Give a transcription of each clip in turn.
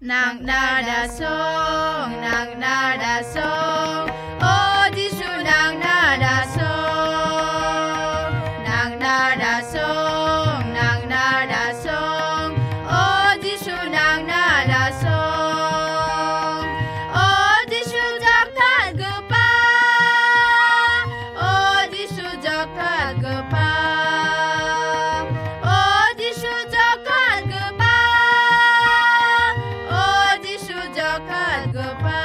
nang nada song o Jisu nang nada song o Jisu nang nada song o Jisu jagat gepa o Jisu jagat gepa o Jisu jagat gepa o Jisu jagat gepa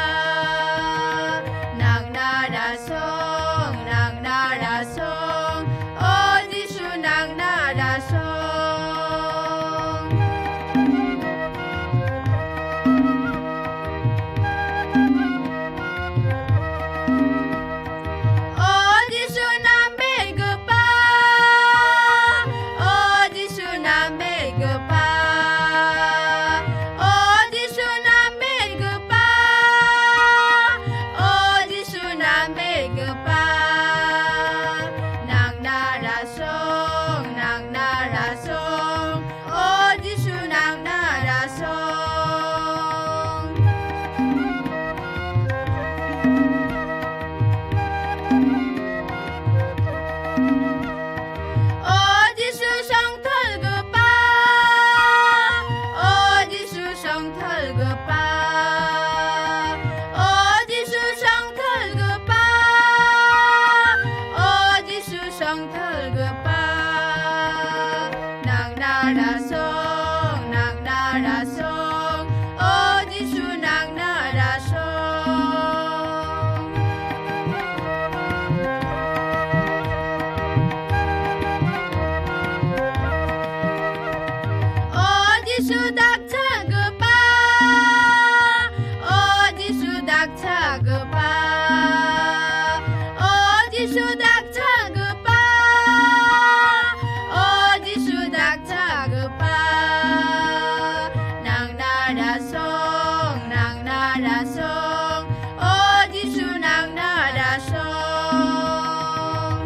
nang nada song o Jisu nang nada song o Jisu nambe gepa o Jisu nambe gepa o Jisu nambe gepa o Jisu nambe gepa nang nada song o Jisu nang nada song o Jisu sang thal gepa o Jisu sang thal gepa o Jisu sang thal gepa o Jisu sang thal gepa nang nada song o Jisu nang nada song o Jisu dakcha gepa o Jisu dakcha gepa o Jisu dakcha gepa o Jisu dakcha gepa nang nada song o Jisu nang nada song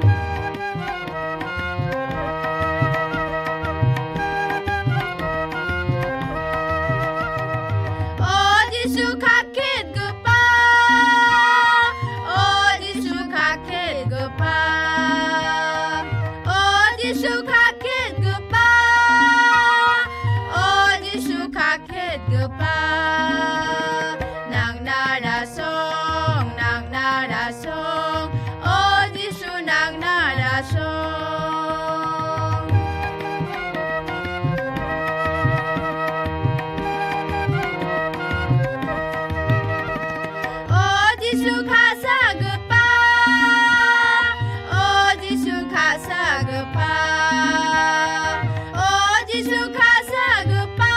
o Jisu kakit gepa o Jisu kakit gepa o Jisu kakit gepa o Jisu kakit gepa nang nada song o Jisu nang nada song o Jisu khasa gepa o Jisu khasa gepa o Jisu khasa gepa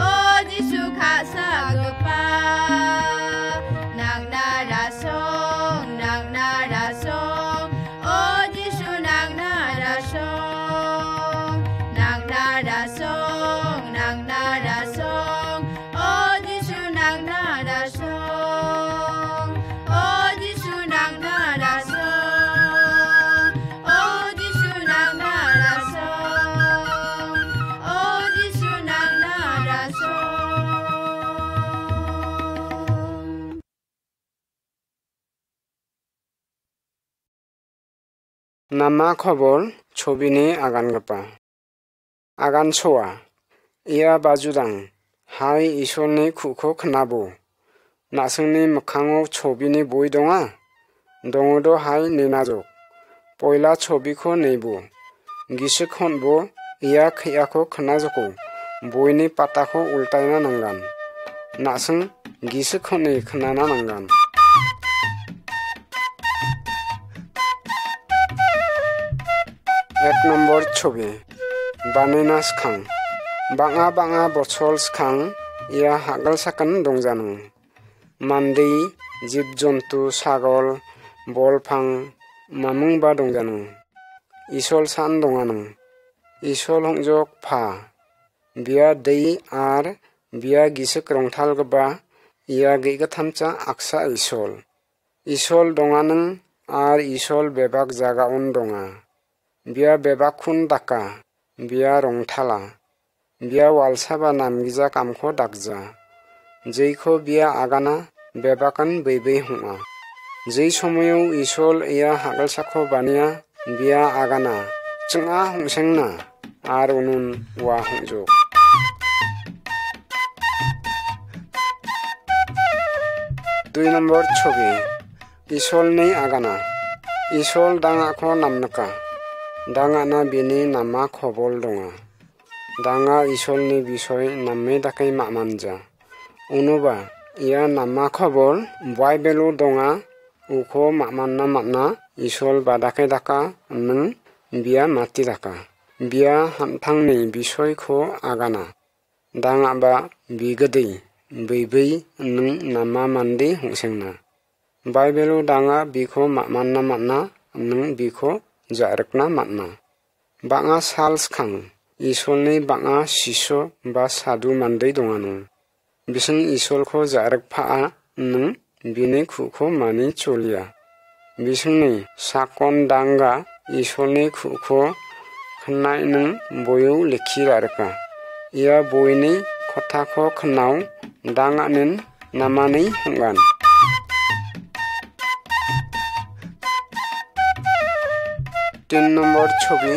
o Jisu khasa gepa nang nada song o Jisu nang nada song nang nada song o Jisu nang nada song o Jisu nang nada song o Jisu nang nada song o Jisu nang nada song Nama khobor chobini agan gepa agan soa ia bajudang hai isolni khuko khnabo nasungni mokhango chobini boi donga dongodo hai ninajok poila chobiko neibo giskhonbo ia khiyako khnajoko boini patako ultaina nanggan nasung giskhoni khnana nanggan 1 নম্বর ছবি বানাইনা স্খাং বাঙা বছর স্খাং ইয়া হাগল সাকান দংজানো মানদি জীব জন্তু ছাগল বলফাং মামুং বা দংজানো isle সান দঙানো isle হংজক ফা বিয়া दै আর বিয়া गिसक रंथाल गबा इया गैगथामचा आक्सा इसल दङानों आर इसल बेबाक जागाउन दङा बिया बेबाक खुन दाका बिया रंथाला biya walsaba namgija kamkho dakja jeikho biya agana bebakan beibai hunga jei somoyo isol iya hagalsakho baniya biya agana chunga hungsengna ar unun wa hungjo 2 নম্বর ছবি ইসলনি আগানা ইসল দাঙাখো নামনাকা দাঙানা বিনি নামা খবল দঙা দাঙা ইসলনি বিষয় নামে দাকাই মামানজা অনুবা ইয়া নামা খবর বাইবেলু দঙা উখো মামান্না মানা ইসল বাদাকে দাকা নং বিয়া মাতি দাকা বিয়া হামথাংনি বিষয়খো আগানা দাঙাবা বিগদৈ beibai nung nama mandi hungsengna Bible danga bikho manna manna nung bikho jarakna manna banga sals khang isolni banga siso ba sadu mandai donganu bising isol kho jarak pha nung bini khukho mani cholia bisingni sakon danga isolni khukho khnai nung boyu lekhirarka ia boyni khothakho khnau danganin namani hunggan 3 নম্বর ছবি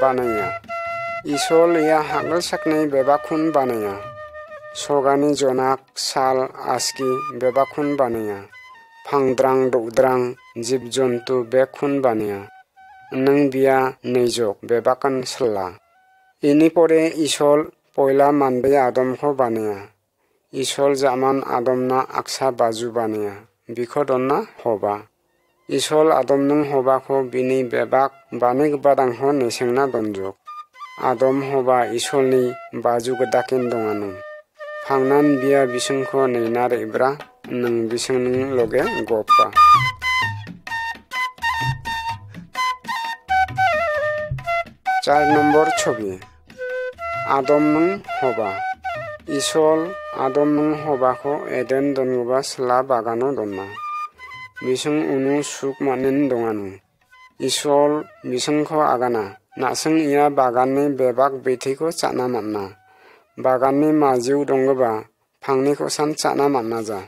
বানাইয়া isle ইয়া হাগল saknai bebakhun banaya sogani jonak sal aski bebakhun banaya phangdrang doudrang jibjontu bekhun banaya nang biya neijok bebakan sala ini pore isol poila mande adam kho banaya isol zaman adamna aksa baju banaya bikhodonna hoba isol adamnung hoba kho bini bebak banig badang ho nesengna donjok adam hoba isolni baju gadakin donganu phangnan biya bisingkho neinar ibra nung bisingning loge gopa 4 নম্বর ছবি আদমনং হবা isle আদমনং হবাখো Aden দনগুবা স্লা বাগানো দন্না বিসং উনু সুক মানেন দঙানু isle বিসংখো আগানা নাসং ইয়া বাগাননি বেবাক বেথিখো চানা মাননা বাগাননি মাজিউ দঙ্গবা ফাংনিখো সান চানা মাননা যা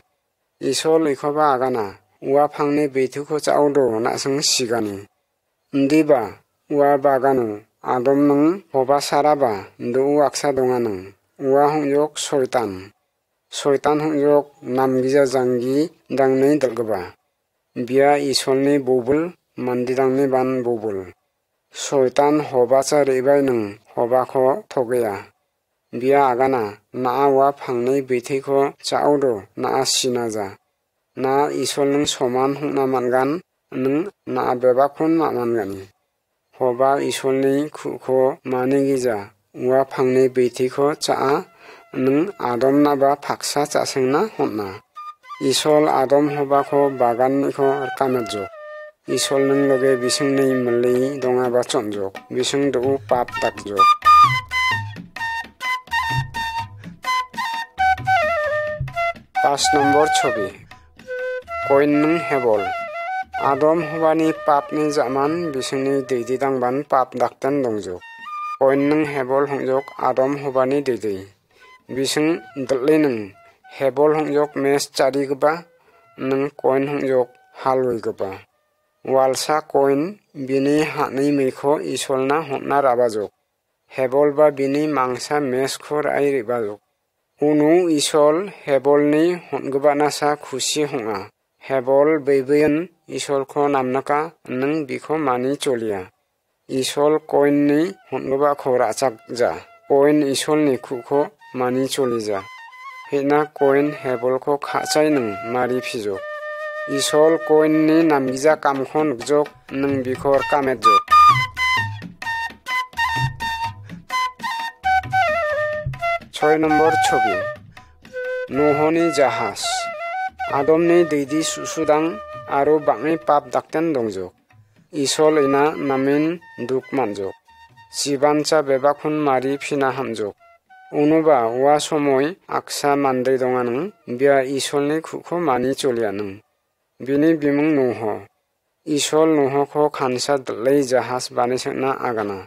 isle ইখবা আগানা উয়া ফাংনি বেথিখো চাউদো নাসং সিগানি ndiba uwa baganu adom nung hoba saraba ndu aksa donganu uwa hungjok soitan hungjok namgija jangi dangnei dalgaba biya isolni bobul mandidangni ban bobul soitan hoba charebai nung hoba kho thogeya biya agana na wa phangnei beithikho chaudo na sinaja na isol nung soman hungna mangan nung na bebakhun mamangani hoba isolni khukho manigija uwa phangni beithikho cha nung adom na ba phaksa chasengna honna isol adom hoba kho bagan kho kamejo isol nung loge bisingni mlei donga ba chonjok bising do pap takjo 5 নম্বর ছবি koin nung hebol Adam hobani papni zaman bisingni deididangban pap daktan dongjok koin nung hebol hongjok Adam hobani deidei bising dalai nung hebol hongjok mes chari gba nung koin hongjok haloi gba walsa koin bini hani meikho isolna honna rabajok hebol ba bini mangsa mes khor ai ribajok unu isol hebolni hongba nasa khushi honga hebol beibeyan isol kho namnaka nung bikho mani cholia isol koin ni hongba khora chakja koin isol ni khukho mani cholija hena koin hebol kho khachai nung mari phijo isol koin ni namgija kamkho nukjok nung bikhor kamejok 6 নম্বর ছবি নোহনি জাহাজ আদমনি দেইদি সুসুদাং আরো বাঙাই পাপ ডাক্তেন দংজক isle ইনা নামিন দুক মানজক জিবানচা বেবাখুন মারি ফিনা হামজক অনুবা ওয়া সময় আকসা মান্দাই দঙানং বিয়া ইসলনি খুখো মানি চলিয়ানং বিনি বিমুং Nuh isle নোহখো খানসা দলাই জাহাজ বানিসেনা আগানা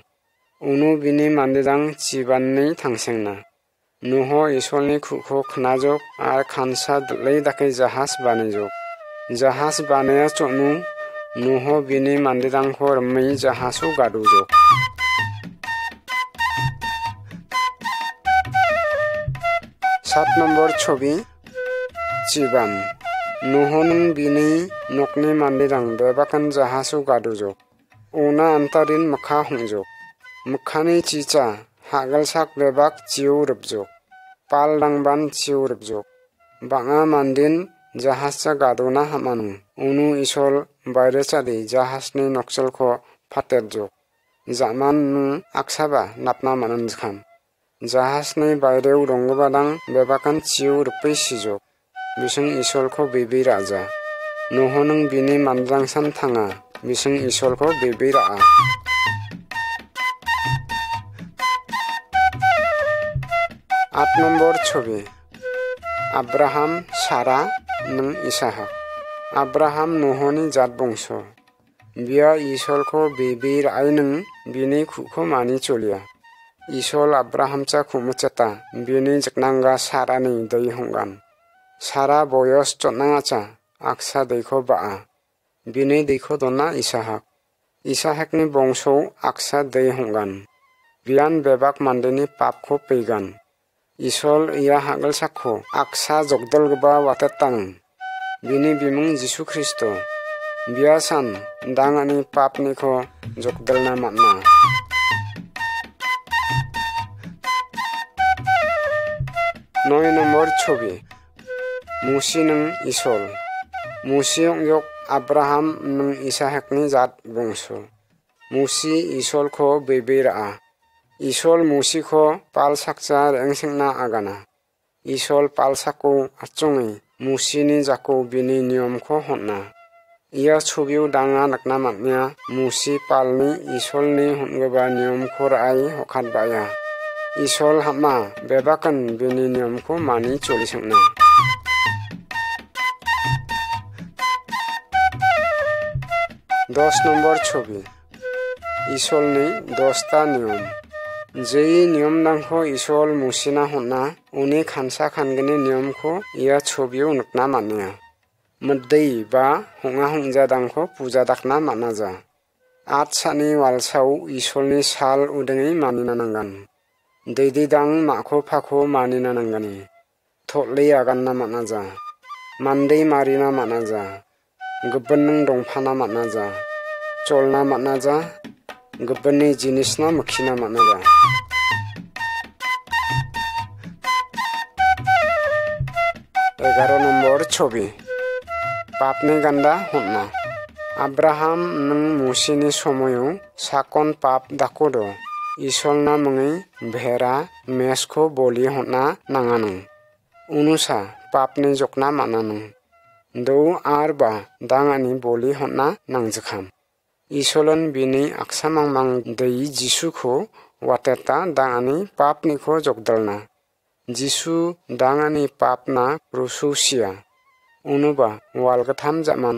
Unu bini mandidang chibanni thangsengna. Nuho isolni khukho khnajok ar khansa dlei dake jahas banijok. Jahas banaya chonu nuho bini mandidangkho rmei jahasu gadujok. 7 নম্বর ছবি চিবান nuhon bini nokni mandidang bebakan jahasu gadujok. Una antarin mukha hungjok. Mukhani chicha hagalsak bebak chiu rubjok. Pal dangban chiu rubjok. Banga mandin jahascha gaduna hamanu. Unu isol baire chadi jahasni noksolko faterjok. Zaman nu aksaba napna mananjkham. Jahasni baire urongobadang bebakan chiu rupai sijok. Bising isolko bibi raja. Nuhonung bini mandangsan thanga. Bising isolko bibi raa. 8 নম্বর ছবি Abraham সারা নং Isahak Abraham নহনি জাত বংশ বিয়া ইসলখো বিবির আইনং বিনি খুখো মানি চলিয়া isle আব্রাহামচা খুমুচাতা বিনি জকনাঙ্গা সারানি দই হংগান সারা বয়স চনাঙাচা আকসা দেখো বাআ বিনি দেখো দনা ইসাহাকনি বংশৌ আকসা দই হংগান বিয়ান বেবাক মান্দিনি পাপখো পেগান Isol iya hagal sakho aksa jogdal gba watatang bini bimung Jisu Kristo biasan dangani papni kho jogdal na matna 9 নম্বর ছবি মুসি নং ইসল মুসি yok Abraham nung Isahakni jat bongso musi isol kho bebera Isol musikho palsakcha rengsengna agana. Isol palsako achongi musini jako bini niyomkho honna. Iya chobiu danga nakna matnya musi palni isolni honggoba niyomkho rai hokhat baya. Isol hama bebakan bini niyomkho mani cholisengna. Dos নম্বর ছবি Isolni dosta niyom যেই নিয়ম দাংখ isle মুসিনা হনা উনি খানসা খানগনি নিয়মখো ইয়া ছবিও নকনা মানিয়া মদ্দেই বা হঙা হংজা দাংখ পূজা দাকনা মানা যা আট সানি ওয়ালসাও ইসলনি সাল উদেঙই মানিনা নাঙ্গান দেইদি দাং মাখো ফাখো মানিনা নাঙ্গানি থলে আগাননা মানা যা মানদেই মারিনা মানা যা গব্বন নং দংফানা মানা যা চলনা মানা যা গব্বনি জিনিসনা মখিনা মানা যা 11 নম্বর ছবি পাপনি গান্ডা হন্না আব্রাহাম নং মুসিনি সময়ও সাকন পাপ দাকোদো ইসলনা মঙি ভেরা মেসকো বলি হন্না নাঙানো উনুসা পাপনি জকনা মানানো দৌ আর বা দাঙানি বলি হন্না নাংজখাম ইসলন বিনি আকসামাংমাং দৈ যিশুখো ওয়াতেতা দাঙানি পাপনিখো জগদলনা Jisu dangani papna rususia unuba walgatham jaman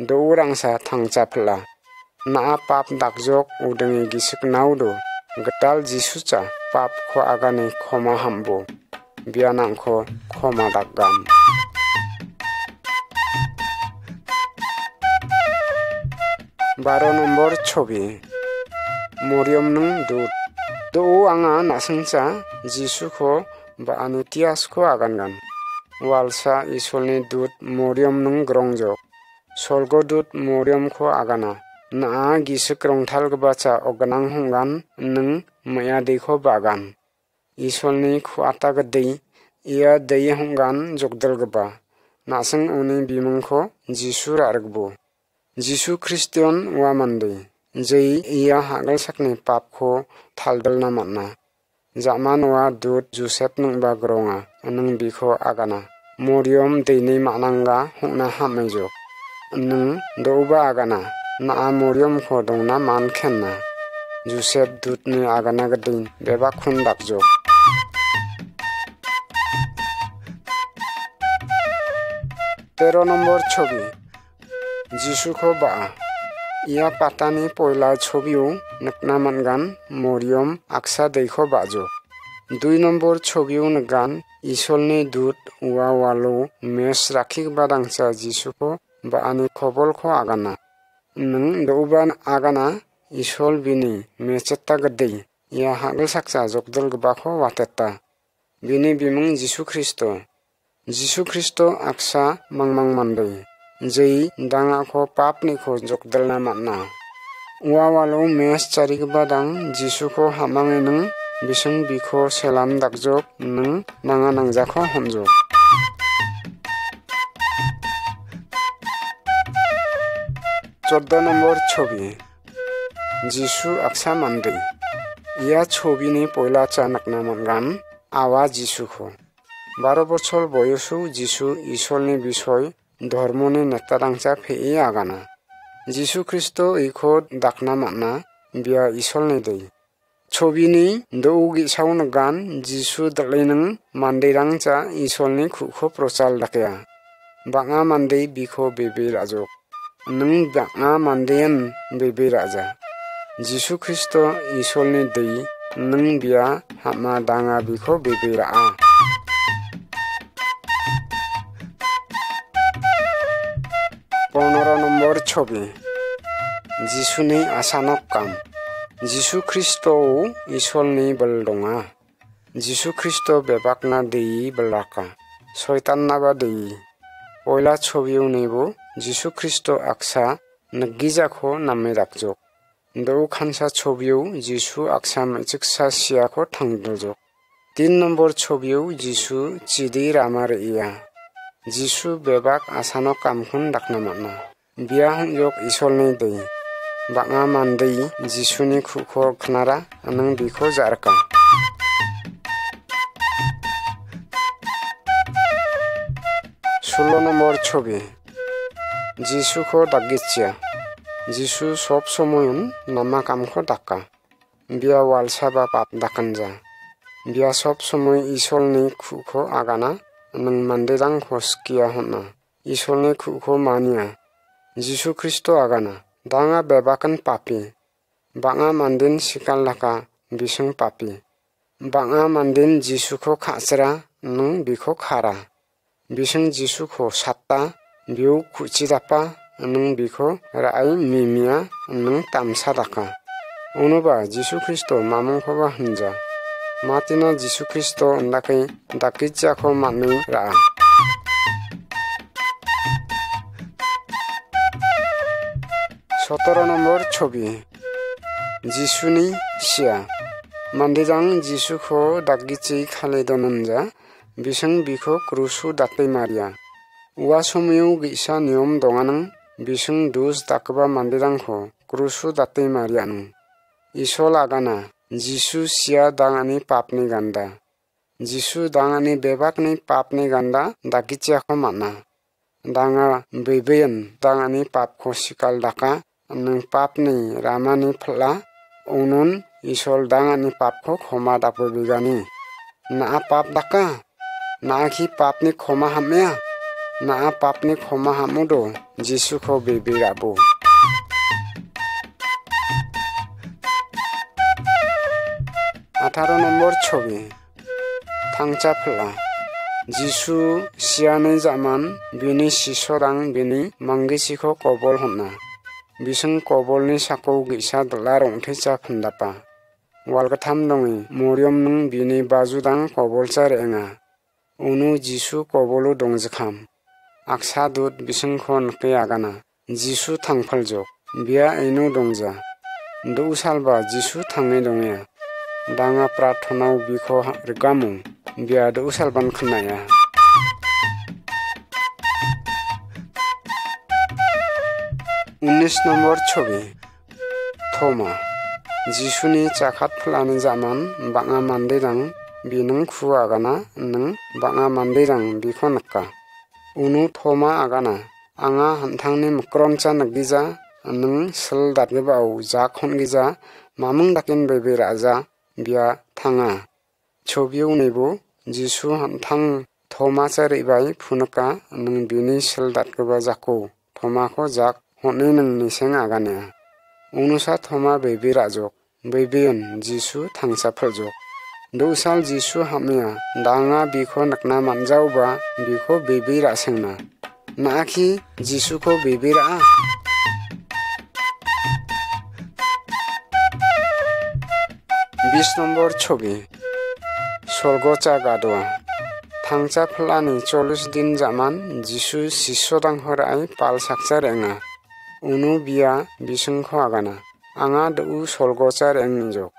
dourangsa thangchapla na pap dakjok udengi gisik naudo gatal Jisu cha pap kho agani khoma hambo bianang kho khoma daggam 12 নম্বর ছবি মরিয়ম নং দুধ তো anga nasangcha Jisu kho ba anutias ko agangan walsa isolni dut moriam nung grongjok solgo dut moriam ko agana na gisik rongthal gbacha oganang hungan nung maya dekho bagan isolni khuata gadei iya dei hungan jogdal gba nasang uni bimungkho Jisu rargbo Jisu Christian wa mandei jei iya hagal sakni papkho thaldalna manna Zaman wa dut Joseph nung bagronga nung bikho agana Moriam deini mananga hona hamejo nung douba agana na Moriam kho dongna man khenna Joseph dut ni agana gadin beba khun dakjo 13 নম্বর ছবি Jisu kho ba Ia patani poila chobiu nakna mangan Moriam aksa deikho bajo. 2 নম্বর ছবিও নগান ইসলনি দুধ ওয়া Walon mace রাখিক বাদাংসা যিশুকো বা আনি খবলখো আগানা নং দৌবান আগানা isle বিনি মেচেত্তা গদ্दै ইয়া হাগল সাকসা জগদল গবাখো ওয়াতেত্তা বিনি বিমুং যিশু খ্রিস্ট আকসা মাংমাং মানदै যেই দাঙাখো পাপনিখো জগদলনা মাননা ওয়া ওয়ালো মেস চারিক বাদাং যিশুকো হামাঙে নং Bising biko selam dakjok nung nanga nangjako homjok. 14 নম্বর ছবি যিশু আকসা মানदै ইয়া ছবিনি পয়লা চানাকনা মানগান আওয়া যিশুখো 12 বছর বয়সু যিশু ঈশ্বরনি বিষয় ধর্মনি নেতাদাংচা ফেই আগানা যিশু খ্রিস্ট ইখো ডাকনা মানা বিয়া ঈশ্বরনি दै ছবিনি দৌগি সাউন গান যিশু দলাইনং মানदैरां चा इsolni खुखो प्रचार दाकया बाङा मानदै बिखो बेबे राजक नों बाङा मानदैन बेबे राजा যিশু খ্রিস্ট इsolनि दै नों बिया हामा दाङा बिखो बेबे रा 15 নম্বর ছবি যিশুনি আসানক কাম যিশু খ্রিস্ট ইসলনি বলদঙা যিশু খ্রিস্ট বেবাকনা দেই বলাকা শয়তান নাবা দেই পয়লা ছবিও নেবো যিশু খ্রিস্ট আকসা নগিজাখো নামে রাখজক দৌ খানসা ছবিও যিশু আকসা মেচিকসা সিয়াখো থাংদজক 3 নম্বর ছবিও যিশু চিদি রামার ইয়া যিশু বেবাক আসানো কামখুন ডাকনা মানা বিয়া হংজক ইসলনি দেই বাঙা মানदै যিশুনি খুখো খনারা নং বিখো জারকা 16 নম্বর ছবি যিশুখো দাগিচ্ছা যিশু সব সময় নামা কামখো ডাকা বিয়া ওয়ালসাবা পাপ ডাকানজা বিয়া সব সময় ইসলনি খুখো আগানা নং মানदैरां খসকিয়া হনা ইসলনি খুখো মানিয়া যিশু খ্রিস্ট আগানা দাঙা বেবাকান পাপি বাঙা মানদিন সিকাল লাকা বিসং পাপি বাঙা মানদিন যিশুখো খাচরা নং বিখো খারা বিসং যিশুখো সাত্তা বিউ খুচিদাপা নং বিখো রাই মিমিয়া নং তামসা দাকা অনুবা যিশু খ্রিস্ট মামংখবা হনজা মাতিনা যিশু খ্রিস্ট অন্দাkai দাকিজাখো মানি রা 17 নম্বর ছবি যিশুনি সিয়া মানदैरां যিশুখো দাগিচি খালেদননজা বিসং বিখো ক্রুসু দাতৈ মারিয়া ওয়া সময়ও গিসা নিয়ম দঙানং বিসং দুস দাকবা মানदैरांखो ক্রুসু দাতৈ মারিয়ানু ইসল আগানা যিশু সিয়া দাঙানি পাপনি গান্ডা যিশু দাঙানি বেবাকনি পাপনি গান্ডা দাগিচিয়াখো মানা দাঙা বেবেন দাঙানি পাপখো সিকাল দাকা nung papni ramani phla unun isol dangani papkho khoma dapobigani na pap daka na khi papni khoma hamya na papni khoma hamudo jisu kho bebirabo 18 নম্বর ছবি থাংচা phla যিশু সিয়ানে জামান বিনি শিশরাং বিনি মাঙ্গিসিখো কবল হনা বিসং কবলনি সাকৌ গিসা দলা রংথৈচা ফুন্দাপা ওয়ালগাথাম দঙি মরিয়ম নং বিনি বাজুদাং কবলচা রেঙা উনু যিশু কবলু দংজখাম আকসা দুধ বিসংখো নকে আগানা যিশু থাংফালজক বিয়া এনু দংজা দৌ সালবা যিশু থাঙে দঙিয়া দাঙা প্রার্থনাও বিখো রেগামু বিয়া দৌ সালবান খনায়া 19 নম্বর ছবি থমা যিশুনি চাখাত ফলানি জামান বাঙা মানदैरां বিনং খু আগানা নং বাঙা মানदैरां বিখো নাক্কা উনু থমা আগানা আঙা হামথাংনি মক্রনচা নাগিজা নং সল দাতগেবাও যা খনগিজা মামুং দাকিন বেবে রাজা বিয়া থাঙা ছবিও নেবো যিশু হামথাং থমা চারিবাই ফুনকা নং বিনি সল দাতগেবা জাকো থমাখো জাক honi nungni seng agane unusa thoma bebi rajok bebion jisu thangsa phaljok dosal jisu hamya danga biko nakna manjauba biko bebi ra sengna naki jisu ko bebi ra 20 নম্বর ছবি স্বর্গচা গাদোয়া থাংচা ফ্লানি 40 দিন জামান যিশু শিষ্যদাং হরাই পাল সাকচা রেঙা উনু বিয়া বিসংখ আগানা আঙা দউ স্বর্গচা রেংনি জক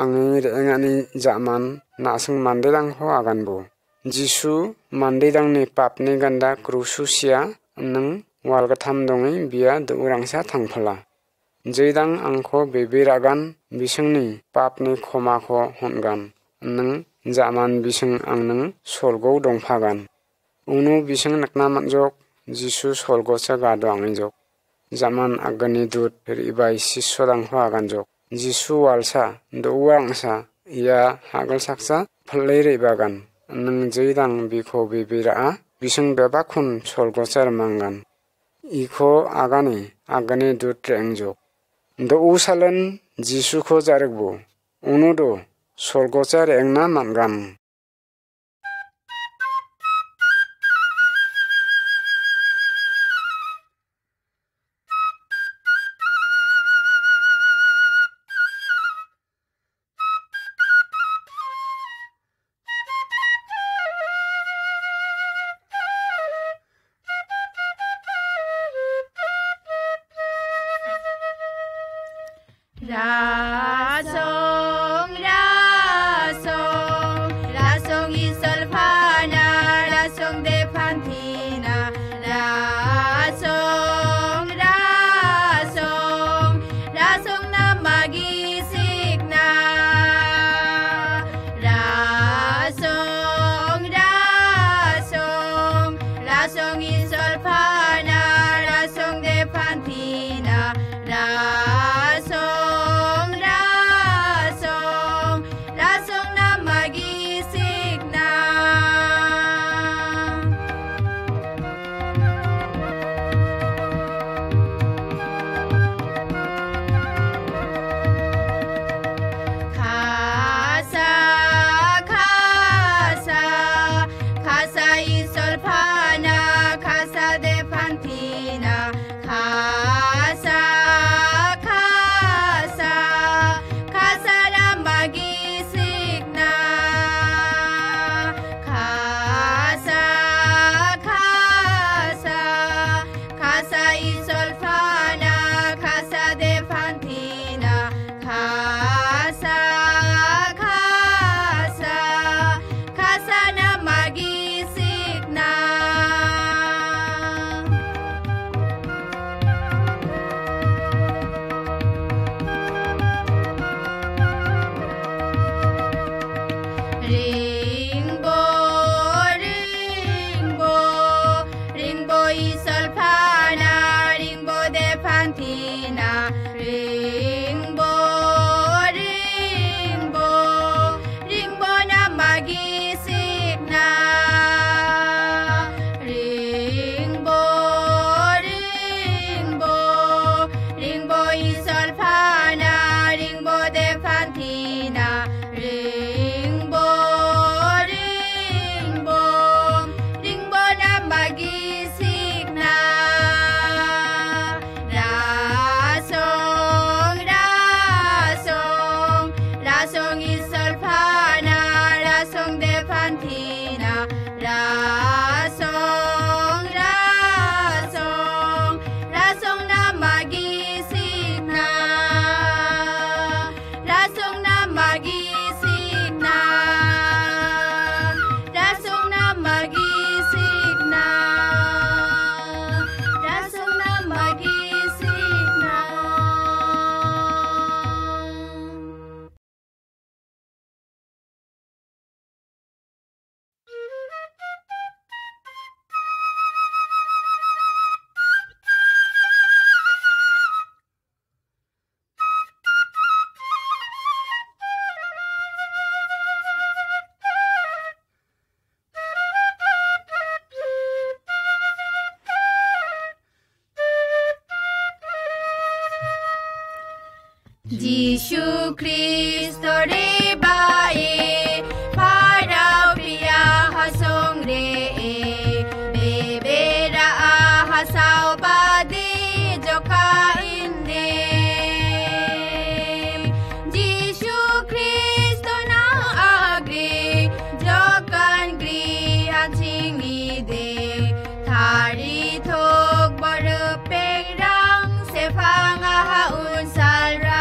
আঙি রেঙানি জামান নাসং মান্দেদাং হ আগানবো যিশু মান্দেদাংনি পাপনি গান্ডা ক্রুসুসিয়া নং ওয়ালগাথাম দঙै বিয়া দউ রাংসা थांफला जैदां आंखो बेबि रागान बिसंनि पापनि खमाखो हनगान नों जामान बिसं आं नों स्वर्गौ दंफागान उनु बिसं नाकना मानजक जिसु स्वर्गसा गादो आंजक जामान आगनि दूत रिबाय शिष्यदां हागान जक जिसु वालसा दौवांसा या हागल साकसा फल्लै रेबागान नों जैदां बिखो बेबिरा बिसं बेबाखुन स्वर्गसा मांगान इखो आगानि दूत रेंजक द उसालन जिसु को जारगबो उनुदो स्वर्गचा रेंगना मानगान Rasong, rasong, rasong isolfana, rasong depantina, rasong, rasong, rasong na magisik na, rasong, rasong, rasong isolfana, rasong depantina, rasong Jisu Kristore bae Parau pia hasong re Bebera hasau badi joka inde Jisu Kristo na agri Jokan gri haching ide Thari thok baru pengrang Sefang haun salrang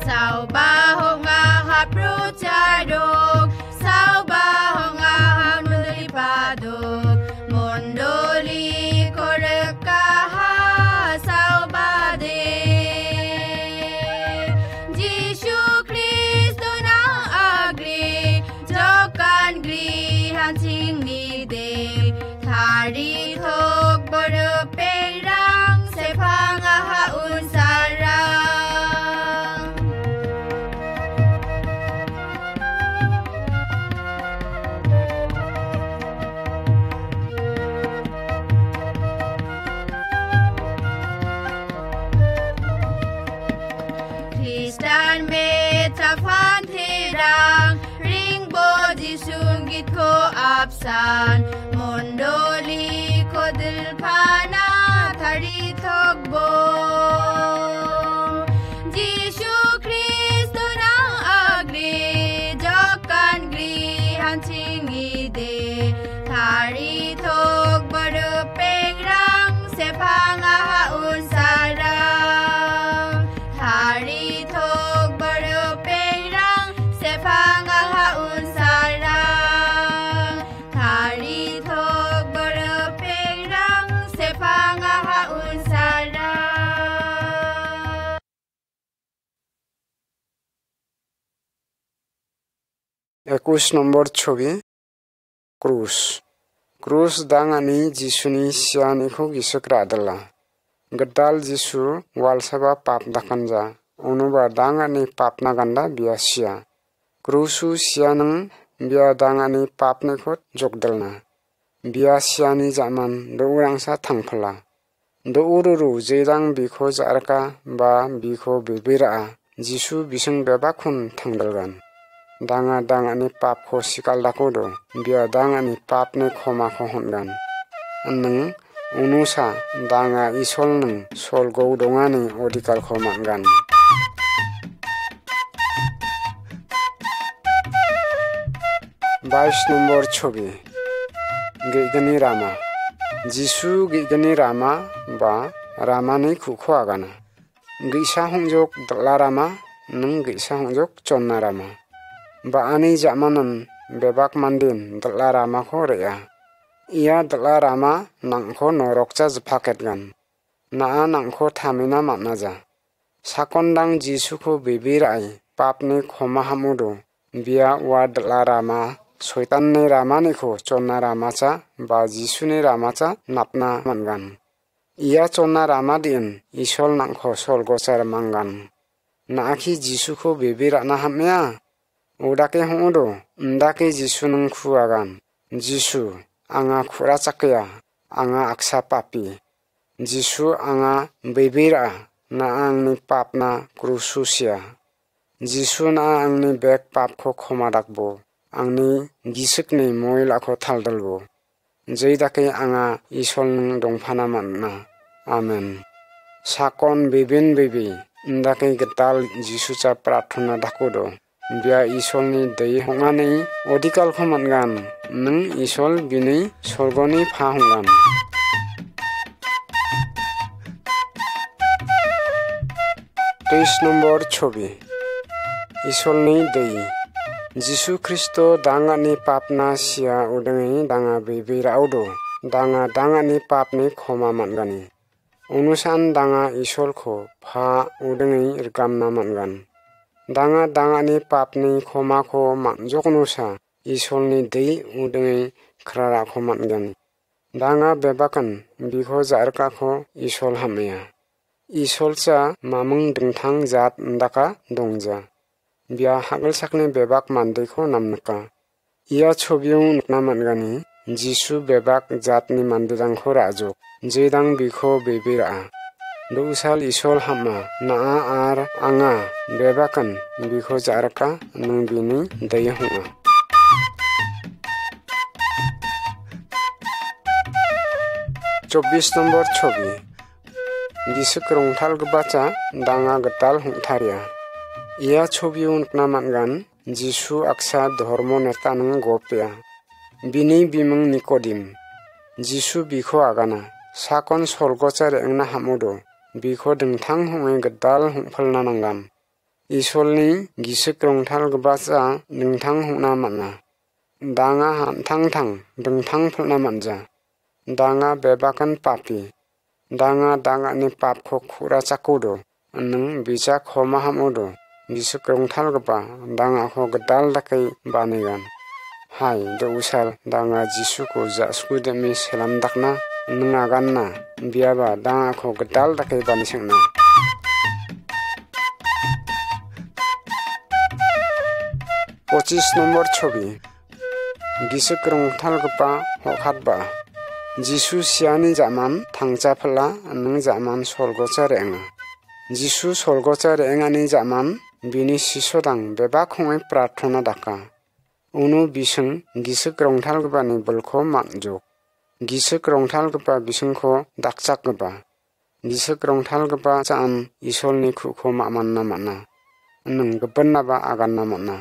Sao baho nga hapruchadok Sao baho nga hamnulipadok Mondoli korekaha Sao bade Jisu Kristo na agri Jokan grihan singnide Thari thok boru perang Sepang haun sarang Kristan meta fantirang ringbo jisun git ko apsan mondoli ko dilpana thari thokbo Jisu Kristo na agri jokan grihan chingide thari thokbo pengrang sepang haun sarang Thari thok baru pengrang sepang haun sarang Thari thok baru pengrang sepang haun sarang 21 নম্বর ছবি ক্রুশ ক্রুশ দাঙানি যিশুনি সিয়ানিখো gisakra adala Gedal Jisu walsaba pap dakanja unuba dangani pap naganda biasia Krusu sianang bia dangani pap nikot jogdalna biasiani zaman do urangsa thangphala do ururu jeidang bikho jarka ba bikho bibira Jisu bising beba khun thangdalgan danga dangani pap kho sikal dakodo bia dangani pap ne khoma kho hongan annang unusa danga isol nang sol go dongani odikal kho mangan 22 নম্বর ছবি গেগনি রামা যিশু গেগনি রামা বা রামানি খুখো আগানা গিসা হংজক দলা রামা নং গিসা হংজক চন্না রামা বা আনি জামানন বেবাক মান্দিন দলা রামা খো রেয়া ইয়া দলা রামা নাংখো নরকচা জফাকেতগান না নাংখো থামিনা মানাজা সাকন্দাং যিশুখো বিবিরাই পাপনি ক্ষমা হামুদো বিয়া ওয়া দলা রামা শয়তাননি রামানিখো চন্না রামাচা বা যিশুনি রামাচা নাপনা মানগান ইয়া চন্না রামা দিন ইসল নাংখো সলগচার মাঙ্গান নাকি যিশুখো বিবিরানা হামিয়া উদাকে হুঁদো উন্দাকে যিশু নং খুয়াগান যিশু आंगा खुरा चकया आंगा aksa papi Jisu anga bibira na angni papna krususia Jisu na angni bek pap kho khoma dakbo angni gisukni moila kho thaldalbo jeidake anga isol dongphana manna amen sakon bibin bibi ndake getal Jisu cha prarthana dakodo bia isolni dei hongani odikal khomangan nang isol bini sorgoni pha hongan 23 নম্বর ছবি ইসলনি দei Jisu Kristo dangani papna sia udengi danga bibira audo dangani papni khoma mangani unusan danga isol kho pha udengi irgamna mangan dangani papni khoma kho manjoknusa isolni dei udengi khrara kho mangan danga bebakan bikho jarka kho isol hamya isolcha mamung dingthang jat ndaka dongja bia hagel sakni bebak mandeiko namnaka ia chobio nukna mangani Jisu bebak jatni mandirangko rajuk jedang biko bebira dusal isol hama naa ar anga bebakan biko jaraka nung bini daya hunga 24 নম্বর ছবি Gisu krongthal gbacha danga gatal hungtharia ia chobio nukna mangan Jisu aksa dhormo neta nung gopya bini bimung Nikodim Jisu biko agana sakon sorgochar engna hamudo biko dingthang hungai gadal hungphalna nanggan isolni gisu krongthal gbacha dingthang hungna manna danga hamthang thang dingthang phalna manja danga bebakan papi danga ni papko khura chakudo nung bijak homa hamudo gisu krongthal gba danga ko gadal dakai banigan hai do usal danga Jisu ko jasku demi selam dakna nunga ganna biaba danga ko gadal dakai banisengna 25 নম্বর ছবি Gisu krongthal gba hokhatba Jisu siani zaman thangcha phala nung zaman sorgochar enga Jisu sorgochar engani zaman bini sisodang bebak hungai prarthona daka unu bising Gisu krongthal gba ni bolkho mangjok Gisu krongthal gba bisingkho dakchak gba Gisu krongthal gba chan isolni khukho mamanna mana nung gbanna ba aganna mana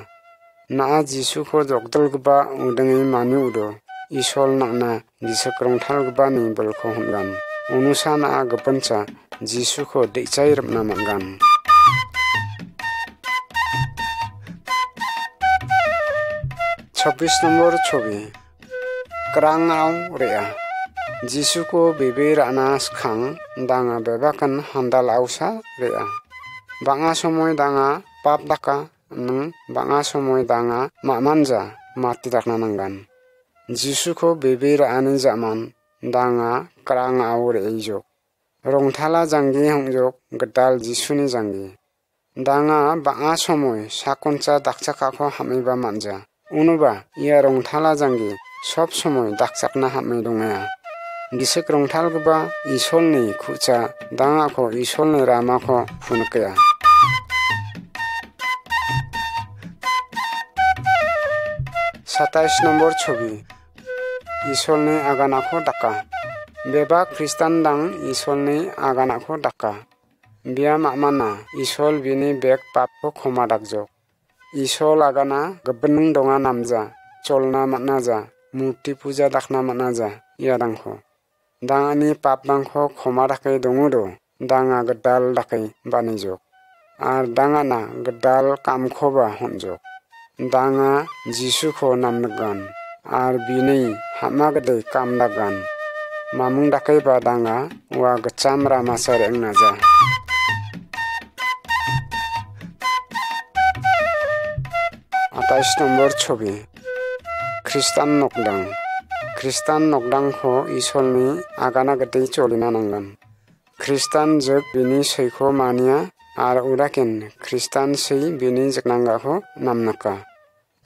na Jisu kho jokdal gba udangi mani udo isol nakna Gisu krongthal gba ni bolkho hungan unusana gbancha Jisu kho deichai rapna mangan 26 নম্বর ছবি krangau rea Jisu ko bebir anas khang danga bebakan handal ausa rea banga somoy danga pap daka nung banga somoy danga mamanja mati dakna nanggan Jisu ko bebir ani zaman danga krangau reijok rongthala jangi hongjok gadal Jisu ni jangi danga banga somoy sakoncha dakchakako hamiba manja unuba ia rongthala jangi sob somoy dakchakna hamai dongaya Gisu krongthal gba isolni khucha danga ko isolni rama ko phunukya 27 নম্বর ছবি isolni aganako daka beba Kristan dang isolni aganako daka bia mamana isol bini bek papko khoma dakjok isol agana gabnung donga namja cholna manaja murti puja dakna manaja iadangkho dangani papbangkho khoma dakai dongudo danga gadal dakai banijok ar dangana gadal kamkhoba honjok danga Jisu kho namnagan ar bini hamagade kamdagan mamung dakai ba danga wa gacham ramasar engnaja 28 নম্বর ছবি Kristan nokdang Kristan nokdang kho isolni agana gate cholina nanggan Kristan jok bini seikho mania ar urakin Kristan sei bini jaknanga kho namnaka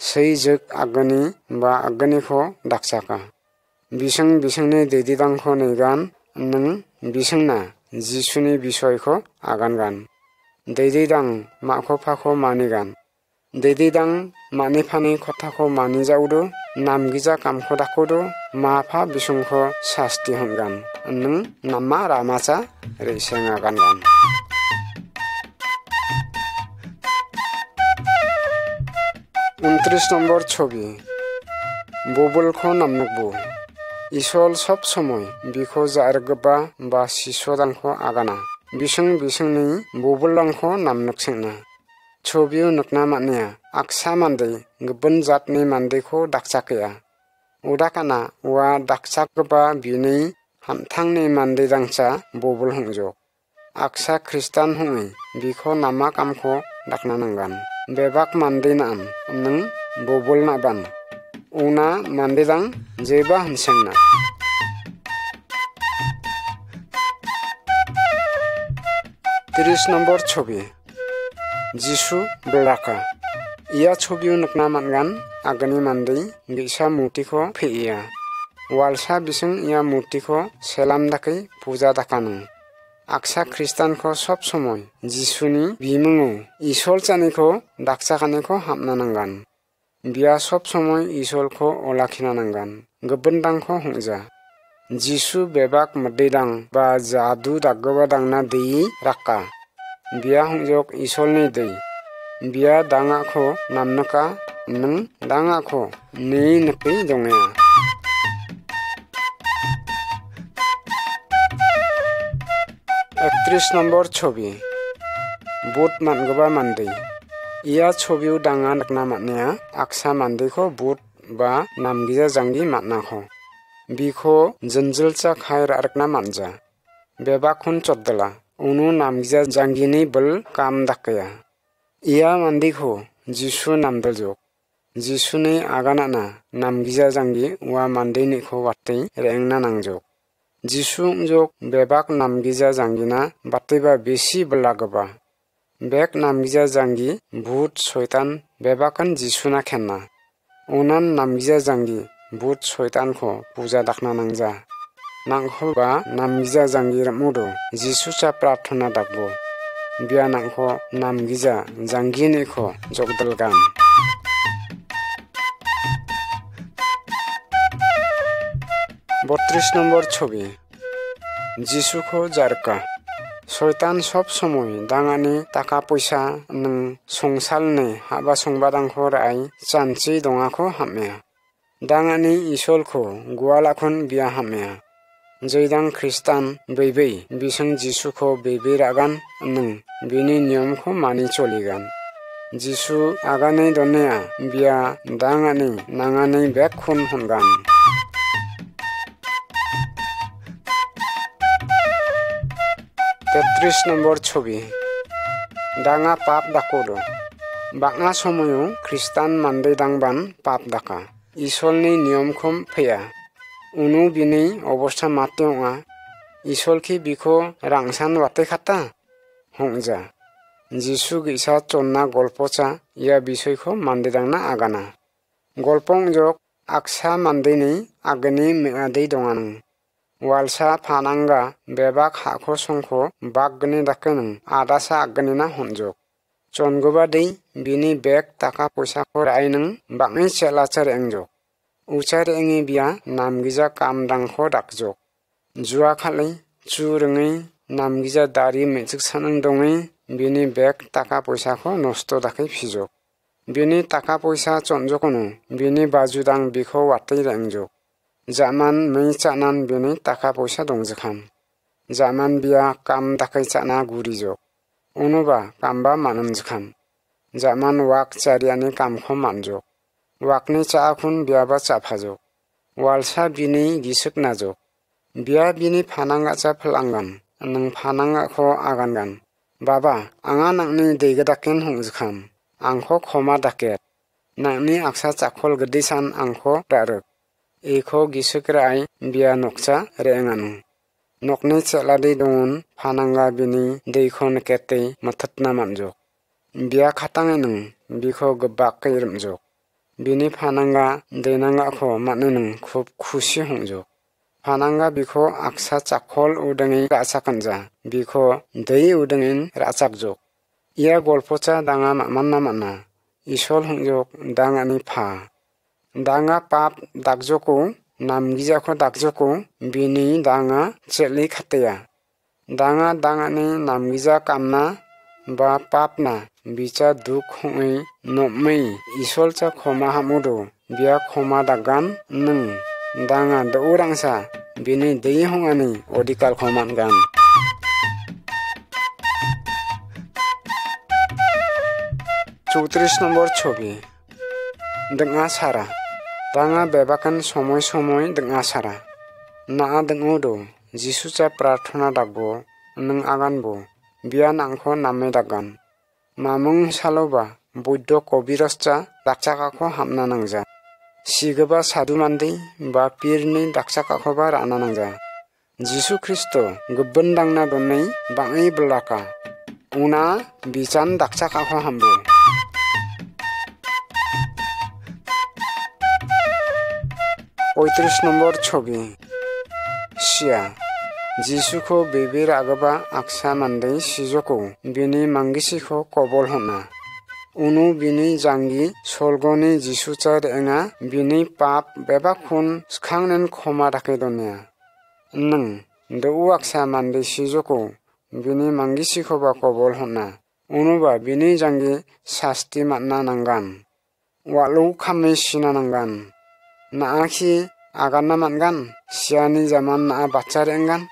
sei jok agani ba agani kho dakchaka bisangni dedidang kho negan nung bisangna Jisuni bishoy kho agangan dedidang makho phakho manigan dedidang manifani kotha kho mani jaudo namgija kamkho dakodo mapha bisungkho sasti hongan nung namma ramacha reisenga gangan 29 নম্বর ছবি ববলখো নামনকবো isle সব সময় বিখো জারগবা বা শিশোদাংখো আগানা বিসংনি ববলদাংখো নামনকসেংনা ছবিও নকনা মানিয়া আকসা মানদে গবন জাতনি মানদেখো দাকচাকেয়া উদাকানা ওয়া দাকচাকবা বিনি হামথাংনি মানদে দাংচা bubble হংজক আকসা খ্রিস্টান হংই বিখো নামা কামখো দাকনা নাंगन bebak mande nam nung bobol na ban una mande dang jeba hansengna 30 নম্বর ছবি যিশু বেলাকা ia ছবিও nukna mangan agani mandai bisa murtiko pheiya walsa bising ia murtiko selam dakai puja dakanu aksa Khristan ko sob somoy Jisuni bimungo isol chaniko dakchakaniko hamna nanggan bia sob somoy isol ko olakhina nanggan gobendang ko hungja Jisu bebak madidang ba jadu daggoba dangna dei rakka bia hungjok isolni dei bia danga ko namnaka nang danga ko nei nakei dongya 31 নম্বর ছবি বুট মানগবা মানদি ইয়া ছবিও ডাঙা নাকনা মাতনিয়া আকসা মানদিখো বুট বা নামগিজা জাঙ্গি মাতনাখো বিখো জঞ্জলচা খাই রাকনা মানজা বেবাখুন চদ্দলা উনু নামগিজা জাঙ্গিনি বল কাম দাকয়া ইয়া মানদিখো যিশু নামদলজক যিশুনি আগানানা নামগিজা জাঙ্গি ওয়া মানদিনিখো ওয়াত্তै रेंगना नांजक যিশু জক বেবাক নামগিজা জাঙ্গিনা বাতৈবা বেশি বলাগবা বেক নামগিজা জাঙ্গি ভূত শয়তান বেবাকান যিশুনা খেননা ওনান নামগিজা জাঙ্গি ভূত শয়তানখো পূজা দাখনা নাংজা নাংখবা নামগিজা জাঙ্গি রামুদো যিশু চা প্রার্থনা ডাকবো বিয়া নাংখো নামগিজা জাঙ্গিনিখো জগদলগান 32 নম্বর ছবি যিশুখো জারকা শয়তান সব সময় দাঙানি টাকা পয়সা নং সংসালনে হাবা সংবাদাংখো রাই চানচি দঙাখো হামেয়া দাঙানি ইসলখো গুয়ালাখন বিয়া হামেয়া জৈদাং খ্রিস্টান বৈबै বিসং যিশুখো বৈबै রাগান নং বিনি নিয়মখো মানি চলিগান যিশু আগানে দনেয়া বিয়া দাঙানি নাঙানি বেক খুন হনগান 33 নম্বর ছবি ডাঙা পাপ ডাকোদো বাঙা সময়ও খ্রিস্টান মানदै দাংবান পাপ ডাকা ইসলনি নিয়মখম ফেয়া উনু বিনি অবস্থা মাতেওয়া ইসলখি বিখো রাংসান ওয়াতে খাতা হংজা যিশু গিসা চন্না গল্পচা ইয়া বিষয়খো মানदै দাংনা আগানা গল্পং জক আকসা মানदैনি আগনি মেয়াदै দঙানো walsa phananga bebak hakho songkho baggni dakeng adasa agni na honjok chongoba dei bini bek taka poisa ko raineng bangai chelachar engjok uchar engi bia namgija kamdang kho dakjok jua khalai churungai namgija dari mechik sanang dongai bini bek taka poisa ko nosto dakai phijok bini taka poisa chonjokono bini bajudang bikho watai rengjok Zaman mei chanan bini taka poisa dongjekham zaman bia kam dakai chana gurijok unuba kamba manamjekham zaman wak chariani kamkho manjok wakni chakhun biaba chaphajok walsa bini gisuk najok bia bini phananga cha phalangan nang phananga kho agangan baba anga nangni deigedaken hongjekham angkho khoma daket nangni aksa chakhol gedisan angkho daruk Eko gisukrai bia nokcha reenganu nokni cheladi dongun phananga bini deikon kete mathatna manjok bia khatangenung bikho gobak kairmjok bini phananga deinanga kho manenung khub khushi hongjok phananga bikho aksa chakhol udangi rachakanja bikho dei udangin rachakjok ia golpocha danga manna manna isol hongjok dangani pha Danga pap dakjoko namgijako dakjoko bini danga cheli khateya danga dangani namgija kamna ba papna bicha duk hoi nomei isolcha khoma hamudo bia khoma dagan nung danga dourangsa bini dei hongani odikal khoman gan 34 নম্বর ছবি danga sara Danga bebakan somoy somoy deng asara na dengodo Jisu cha prarthana dagbo nang aganbo bia nangkho namme dagan mamung saloba buddho kobirascha dakchakakho hamna nangja sigaba sadhu mandei ba pirni dakchakakho ba rana nangja Jisu Kristo gubbandangna donnai bangai blaka Una bican dakchak ako hambo. পঁয়ত্রিশ নম্বর ছবি সিয়া যিশুখো বেবির আগবা আকসা মান্दै সিজoko bini manggisiखौ kobol hona unu bini jangi solgoni jisuchar enga bini pap beba khun skhangnen khoma dake donia nang deu aksa maندै sijoko bini manggisiखौ ba kobol hona unu ba bini jangi sasti manna nanggan walu khamni sina nanggan naakhi aganna mangan siani zaman na bachar enggan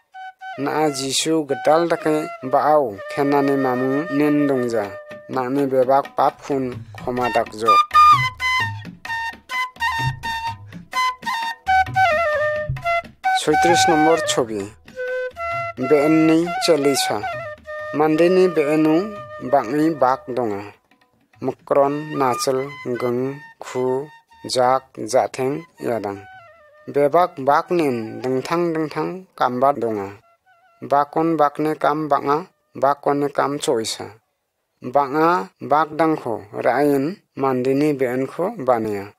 na jisu gedal dake baau khenani mamu nen dongja nani bebak pap khun khoma dakjo 36 নম্বর ছবি বেএননি চেলিসা মান্দিনি বেএনু বাংনি বাক দঙা মকরন নাচল গং খু jak jatheng yadang bebak baknin dengthang dengthang kambat donga bakon bakne kam banga bakone kam choisa banga bakdangkho rain mandini benkho bania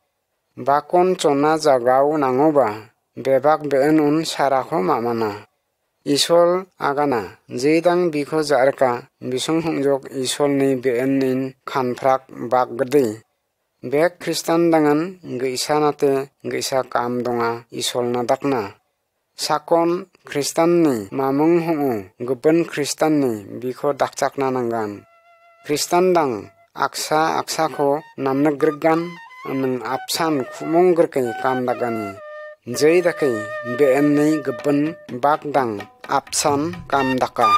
bakon chona jagau nangoba bebak benun sarakho mamana isol agana jedang bikho jarka bisong hongjok isolni benin khanphrak bakgdi bek Kristan dangan geisa nate geisa kam donga isol na dakna sakon Kristan ni mamung hongu guben Kristan ni bikho dakchakna nanggan Kristan dang aksa ko namna grgan nang apsan khumung grkai kam dagani jei dakai ben ni guben bak dang apsan kam daka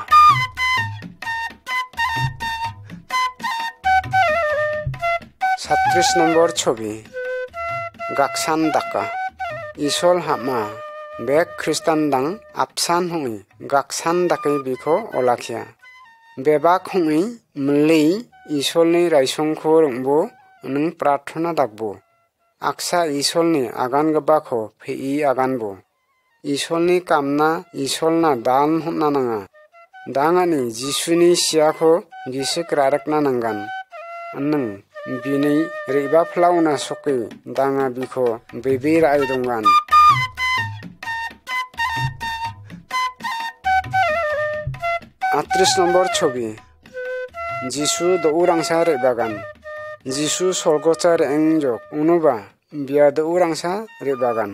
37 নম্বর ছবি গাকসান দাকা isle হামা back খ্রিস্টান দাং আপসান হুই গাকসান দাকে বিখো অলাখিয়া বেবাক হুই মলি ইসলনি রাইসংখো রংবো নং প্রার্থনা দাকবো আকসা ইসলনি আগান গবাখো ফেই আগানবো ইসলনি কামনা ইসলনা দান হনা নাঙা দাঙানি যিশুনি সিয়াখো गिसिक रारकना नांगान नों बिनि रैबा फ्लावना सके दाङा बिखौ बेबे राय दंगान 38 নম্বর ছবি যিশু দৌরাংসা রেবাগান যিশু স্বর্গচার এংজক উনুবা বিয়া দৌরাংসা রেবাগান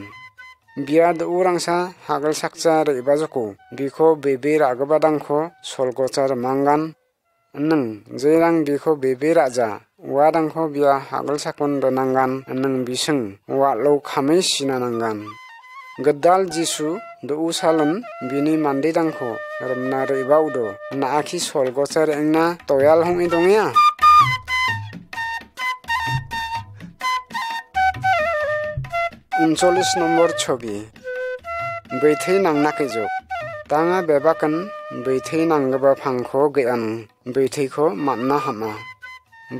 বিয়া দৌরাংসা হাগল সাকচা রেবাজকো বিখौ बेबे रागबादांखौ स्वर्गचार मांगान नों जेरां बिखौ बेबे राजा वादांखौ बिया हागल साकन दनांगान नों बिसं वालौ खामै सिना नांगान गद्दाल जिसु दौ सालन बिनि मान्दै दांखौ रमना रैबाउदो नाखि स्वर्गचार एंना तयाल हंइ दंया 39 নম্বর ছবি बैथै नांनाखैजो दाङा बेबाकन बैथै नांगबा फांखौ गैयान बैथैखौ मानना हामा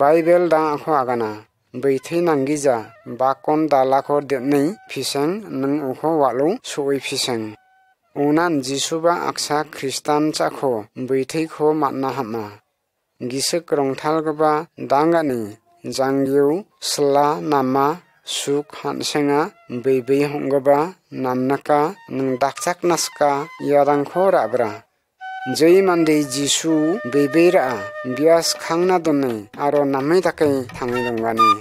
बाइबेल दाङाखौ आगाना बैथै नांगिजा बाकन दालाखौ देनै फिसें नों उखौ वालौ सै फिसें उनान जिसुबा आक्सा ख्रिस्टान चाखौ बैथैखौ मानना हामा गिसक रंथाल गबा दांगानि जांगिउ स्ला नामा सुख हानसेंगा बेबे हंगबा नामनाका नों दाकचाक नासका यारांखौ राब्रा जै मान्दै जिसु बेबे रा बियास खांना दनै आरो नामै थाखाय थाङै दंगानि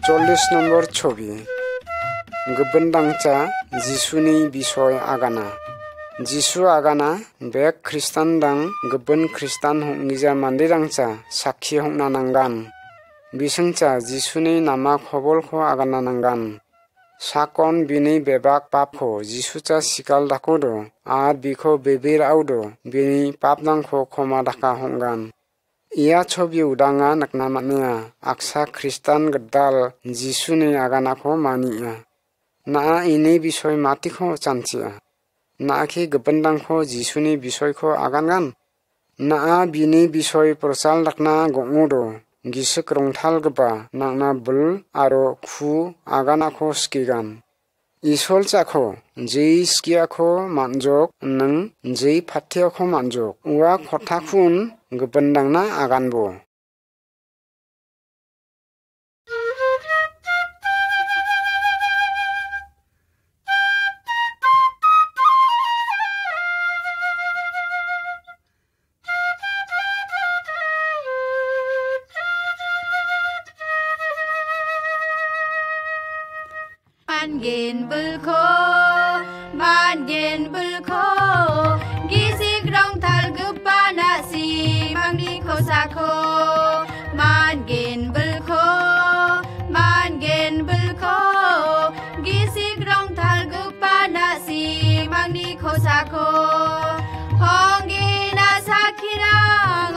40 নম্বর ছবি গবনদাংচা जिसुनि बिसय आगाना जिसु आगाना बेक ख्रिस्टान दां गबन ख्रिस्टान हंगिजा मान्दिरांचा साखी हंना नांगान बिसंचा जिसुनि नामा खबलखौ आगाना नांगान साकन बिनि बेबाक पापखौ जिसुचा सिकाल दाखोदो आर बिखौ बेबेर आवदो बिनि पापदांखौ खमा दाका हंगान इया छबि उदाङा नाकना मानिया आक्सा ख्रिस्टान गद्दाल जिसुनि आगानाखौ मानिया ना इनि बिसय मातिखौ चानचिया नाखि गबनदांखौ जिसुनि बिसयखौ आगानगान ना बिनि बिसय प्रचाल दाकना गङोदो गिसक रंथाल गबा नांना बुल आरो खु आगानाखौ स्किगान Isol chakho jei skiakho manjok nang jei phatyakho manjok wa khothakun gopandangna aganbo. Mangen bulko gisik rong tal gupana si mangni kosako mangen bulko gisik rong tal gupana si mangni kosako hongi na sakirang